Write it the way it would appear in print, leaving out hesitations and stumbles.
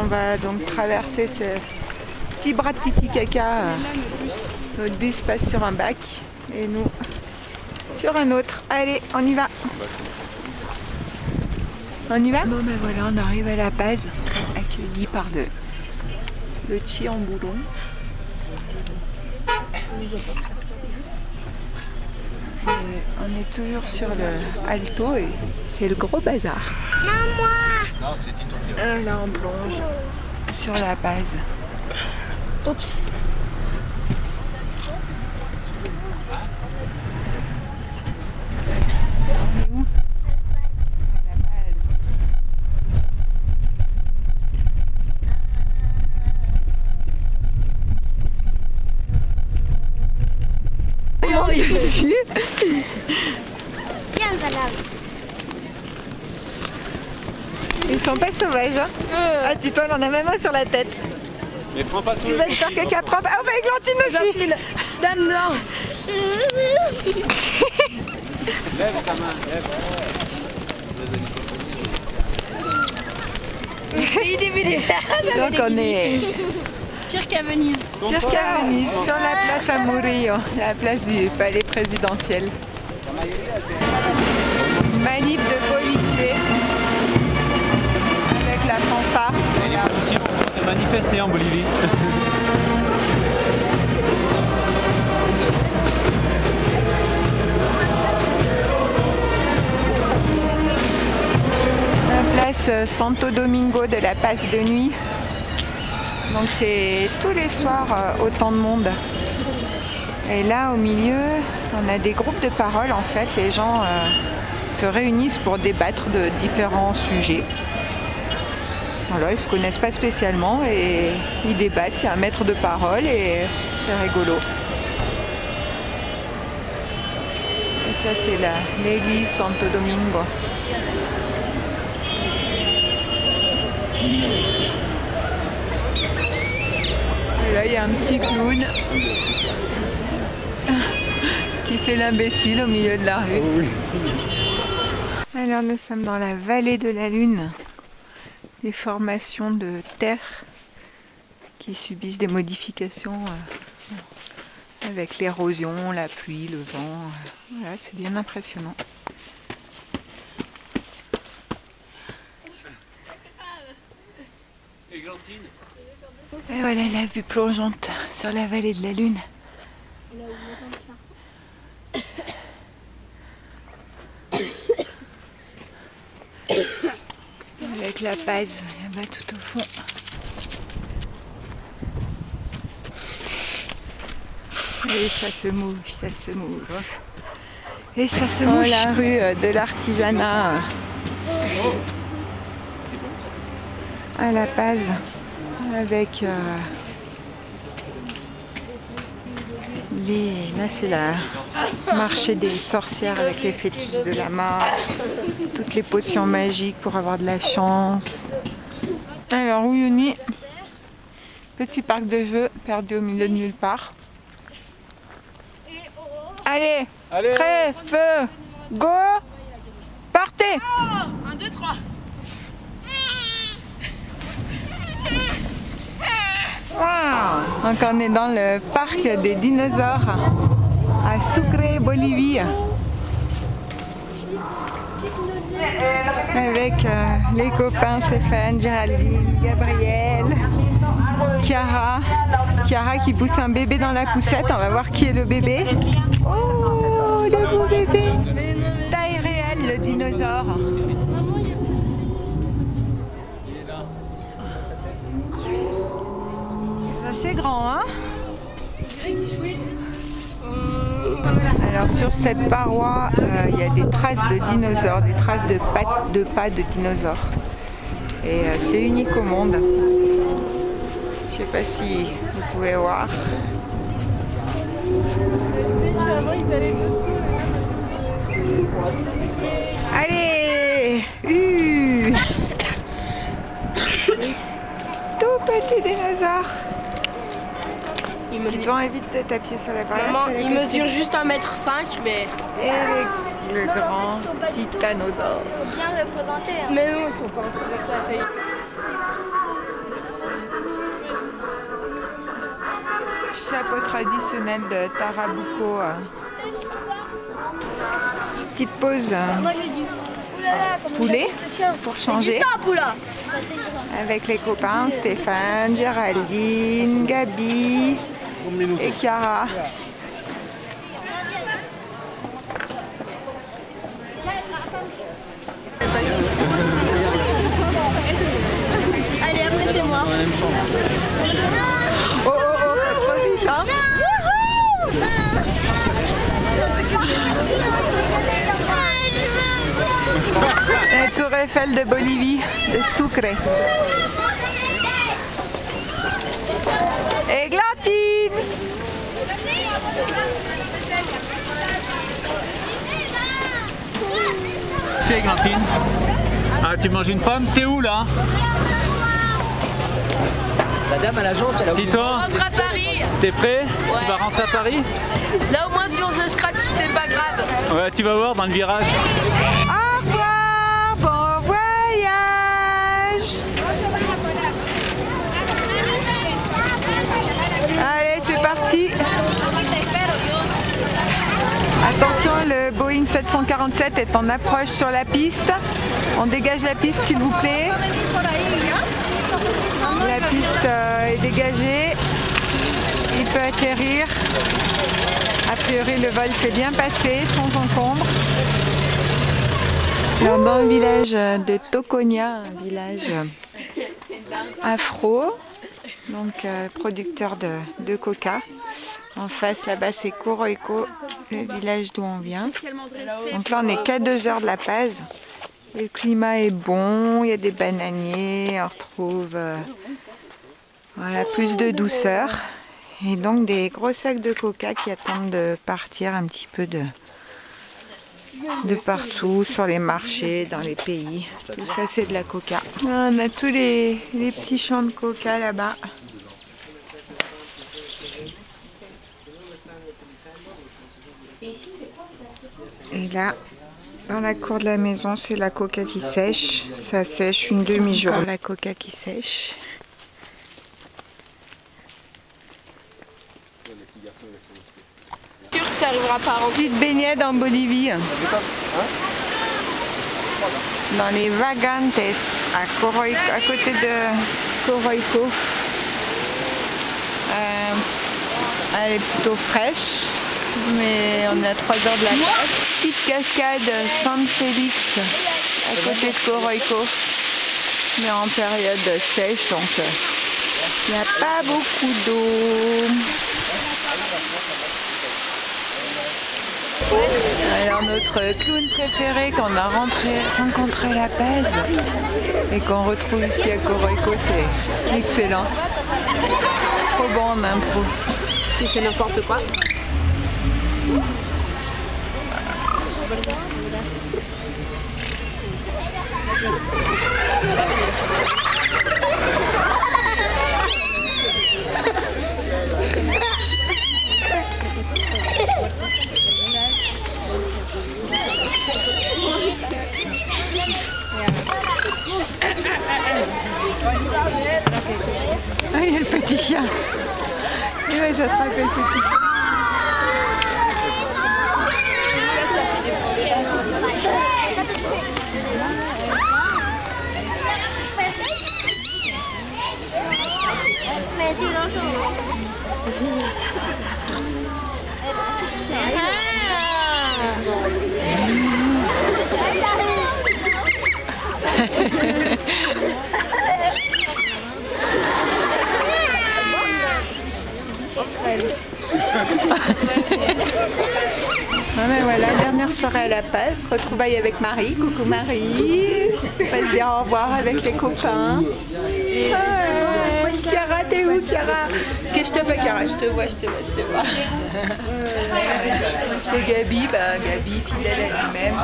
on va donc traverser ce petit bras de Titicaca. Notre bus passe sur un bac et nous sur un autre. Allez, on y va. On y va? Bon ben voilà, on arrive à la base, accueilli par le Chi en boulon. On est toujours sur le Alto et c'est le gros bazar. Non, moi. Non, c'est Tito. Là on plonge sur la base. Oups. On est où? La base. Oh, il est dessus. Tiens, ça là. Ils sont pas sauvages, hein? Ah, dis-toi, on en a même un sur la tête. Mais prends pas tout Il le va se faire caca propre. Ah, bah, Églantine aussi. Donne-le. Lève ta main, lève. Donc on est Pire qu'à Venise. pire qu'à Venise, sur la place à Murillo, la place du palais présidentiel. Manif de policiers avec la fanfare. Il est possible de manifester en Bolivie. La place Santo Domingo de la Passe de Nuit. Donc c'est tous les soirs autant de monde. Et là au milieu, on a des groupes de parole en fait. Les gens se réunissent pour débattre de différents sujets. Voilà, ils se connaissent pas spécialement et ils débattent. Il y a un maître de parole et c'est rigolo. Et ça c'est l'église Santo Domingo. Et là il y a un petit clown qui fait l'imbécile au milieu de la rue. Alors nous sommes dans la vallée de la Lune. Des formations de terre qui subissent des modifications avec l'érosion, la pluie, le vent. Voilà, c'est bien impressionnant. Églantine. Et voilà la vue plongeante sur la vallée de la Lune. Avec la base là-bas tout au fond. Et ça se mouche, ça se mouche. Et ça se mouche. La rue de l'artisanat à la base avec là c'est la marché des sorcières avec les fétiches de la marche, toutes les potions magiques pour avoir de la chance. Alors Uyuni, petit parc de jeux perdu au milieu de nulle part. Allez, prêt, feu, go, partez. 1, 2, 3. Wow. Donc on est dans le parc des dinosaures à Sucre, Bolivie. Avec les copains Stéphane, Géraldine, Gabriel, Chiara. Chiara qui pousse un bébé dans la poussette. On va voir qui est le bébé. Oh, le beau bébé. Taille réelle, le dinosaure. C'est grand, hein? Alors sur cette paroi, il y a des traces de dinosaures, des traces de pattes de pas de dinosaures. Et c'est unique au monde. Je sais pas si vous pouvez voir. Avant ils allaient dessous. Allez, tout petit dinosaure. Tu dois éviter de t'appuyer sur la barrière. Maman, il mesure juste 1,5 m, mais... Et le grand titanosaure. Bien représentés. Hein. Mais non, ils sont pas représentés à la taille. traditionnel de Tarabuco. Petite pause poulet pour changer. Avec les copains Stéphane, Géraldine, Gabi et Chiara. Allez, après c'est moi. Oh, pas trop vite, hein? La tour Eiffel de Bolivie, de Sucre. Églantine! Fais Églantine. Ah, tu manges une pomme? T'es où là? La dame à l'agence, elle a oublié. Tito, Rentre à Paris. t'es prêt? Ouais. Tu vas rentrer à Paris? Là au moins si on se scratch c'est pas grave. Ouais, tu vas voir dans le virage. Au revoir, bon voyage! Allez, c'est parti! Attention, le Boeing 747 est en approche sur la piste. On dégage la piste s'il vous plaît. La piste est dégagée. Il peut atterrir. A priori, le vol s'est bien passé, sans encombre. Alors, dans le village de Toconia, un village afro, donc producteur de coca. En face, là-bas, c'est Coroico, le village d'où on vient. Donc là, on est qu'à 2 heures de La Paz. Le climat est bon, il y a des bananiers, on retrouve voilà, plus de douceur. Et donc des gros sacs de coca qui attendent de partir un petit peu de partout, sur les marchés, dans les pays. Tout ça, c'est de la coca. Là, on a tous les petits champs de coca là-bas. Et là, dans la cour de la maison, c'est la coca qui sèche. Ça sèche une demi-journée. La coca qui sèche. Sûr que t'arriveras pas à rentrer. Petite baignade en Bolivie. Dans les Vagantes, à côté de Coroico. Elle est plutôt fraîche, mais on est à 3 heures de La Paz. Petite cascade San Félix à côté de Coroico, mais en période sèche, donc il n'y a pas beaucoup d'eau. Alors notre clown préféré qu'on a rencontré à La Paz et qu'on retrouve ici à Coroico, c'est excellent. Trop bon en impro. Tu fais n'importe quoi. Ah, il y a le petit chien. Et ouais, ça se rappelle petit chien. Ah ben voilà, dernière soirée à La Paz, retrouvailles avec Marie. Coucou Marie, on va se dire au revoir avec les copains. Chiara, t'es où Chiara? Que je te pas Chiara, je te vois. Et Gabi, Gabi fidèle à lui-même.